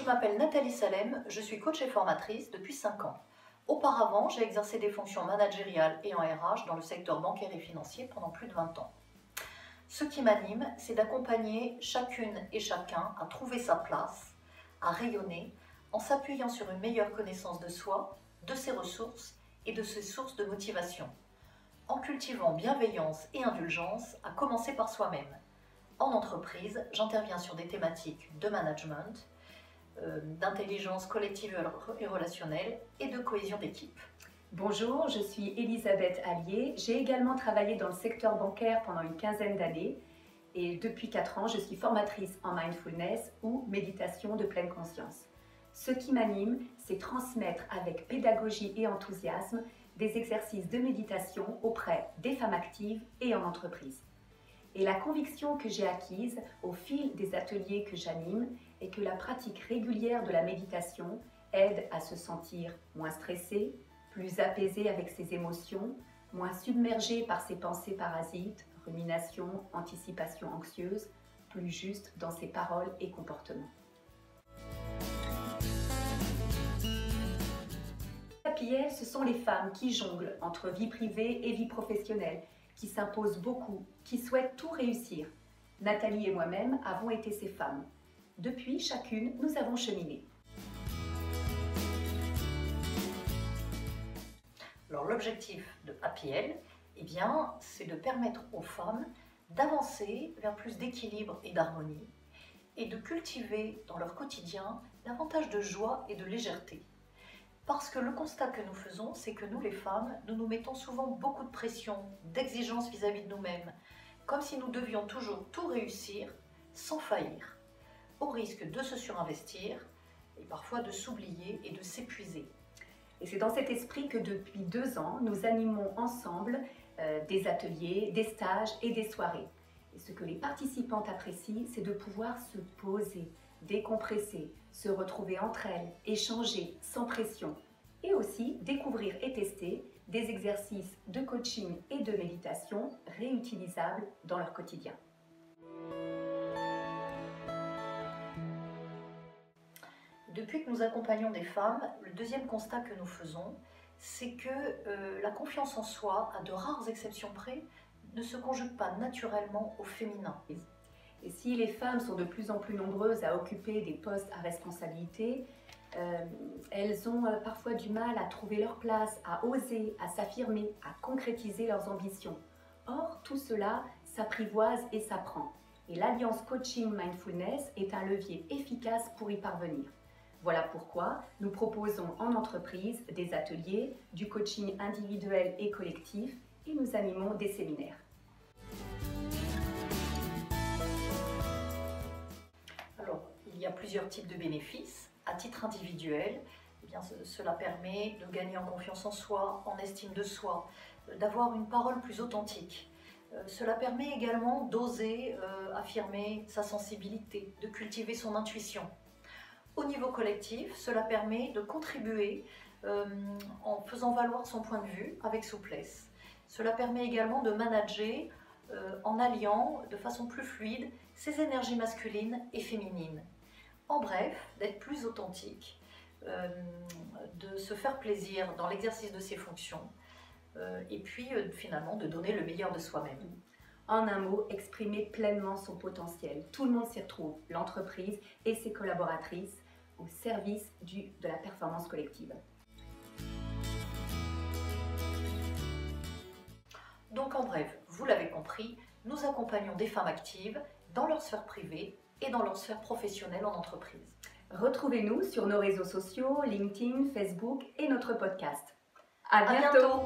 m'appelle Nathalie Salem, je suis coach et formatrice depuis 5 ans. Auparavant, j'ai exercé des fonctions managériales et en RH dans le secteur bancaire et financier pendant plus de 20 ans. Ce qui m'anime, c'est d'accompagner chacune et chacun à trouver sa place, à rayonner, en s'appuyant sur une meilleure connaissance de soi, de ses ressources et de ses sources de motivation, en cultivant bienveillance et indulgence, à commencer par soi-même. En entreprise, j'interviens sur des thématiques de management, d'intelligence collective et relationnelle et de cohésion d'équipe. Bonjour, je suis Elisabeth Allier. J'ai également travaillé dans le secteur bancaire pendant une quinzaine d'années et depuis 4 ans, je suis formatrice en mindfulness ou méditation de pleine conscience. Ce qui m'anime, c'est transmettre avec pédagogie et enthousiasme des exercices de méditation auprès des femmes actives et en entreprise. Et la conviction que j'ai acquise au fil des ateliers que j'anime est que la pratique régulière de la méditation aide à se sentir moins stressé, plus apaisé avec ses émotions, moins submergé par ses pensées parasites, rumination, anticipation anxieuse, plus juste dans ses paroles et comportements. Happy, ce sont les femmes qui jonglent entre vie privée et vie professionnelle, qui s'imposent beaucoup, qui souhaitent tout réussir. Nathalie et moi-même avons été ces femmes. Depuis, chacune, nous avons cheminé. Alors l'objectif de Happy, c'est de permettre aux femmes d'avancer vers plus d'équilibre et d'harmonie et de cultiver dans leur quotidien davantage de joie et de légèreté. Parce que le constat que nous faisons, c'est que nous les femmes, nous nous mettons souvent beaucoup de pression, d'exigence vis-à-vis de nous-mêmes, comme si nous devions toujours tout réussir sans faillir, au risque de se surinvestir et parfois de s'oublier et de s'épuiser. Et c'est dans cet esprit que depuis 2 ans, nous animons ensemble des ateliers, des stages et des soirées. Et ce que les participantes apprécient, c'est de pouvoir se poser, décompresser, se retrouver entre elles, échanger sans pression et aussi découvrir et tester des exercices de coaching et de méditation réutilisables dans leur quotidien. Depuis que nous accompagnons des femmes, le deuxième constat que nous faisons, c'est que la confiance en soi, à de rares exceptions près, ne se conjugue pas naturellement au féminin. Et si les femmes sont de plus en plus nombreuses à occuper des postes à responsabilité, elles ont parfois du mal à trouver leur place, à oser, à s'affirmer, à concrétiser leurs ambitions. Or, tout cela s'apprivoise et s'apprend. Et l'Alliance Coaching Mindfulness est un levier efficace pour y parvenir. Voilà pourquoi nous proposons en entreprise des ateliers, du coaching individuel et collectif et nous animons des séminaires. Alors, il y a plusieurs types de bénéfices. À titre individuel, cela permet de gagner en confiance en soi, en estime de soi, d'avoir une parole plus authentique. Cela permet également d'oser affirmer sa sensibilité, de cultiver son intuition. Au niveau collectif, cela permet de contribuer en faisant valoir son point de vue avec souplesse. Cela permet également de manager en alliant de façon plus fluide ses énergies masculines et féminines. En bref, d'être plus authentique, de se faire plaisir dans l'exercice de ses fonctions et puis finalement de donner le meilleur de soi-même. En un mot, exprimer pleinement son potentiel. Tout le monde s'y retrouve, l'entreprise et ses collaboratrices, au service de la performance collective. Donc en bref, vous l'avez compris, nous accompagnons des femmes actives dans leur sphère privée et dans leur sphère professionnelle en entreprise. Retrouvez-nous sur nos réseaux sociaux, LinkedIn, Facebook et notre podcast. À bientôt.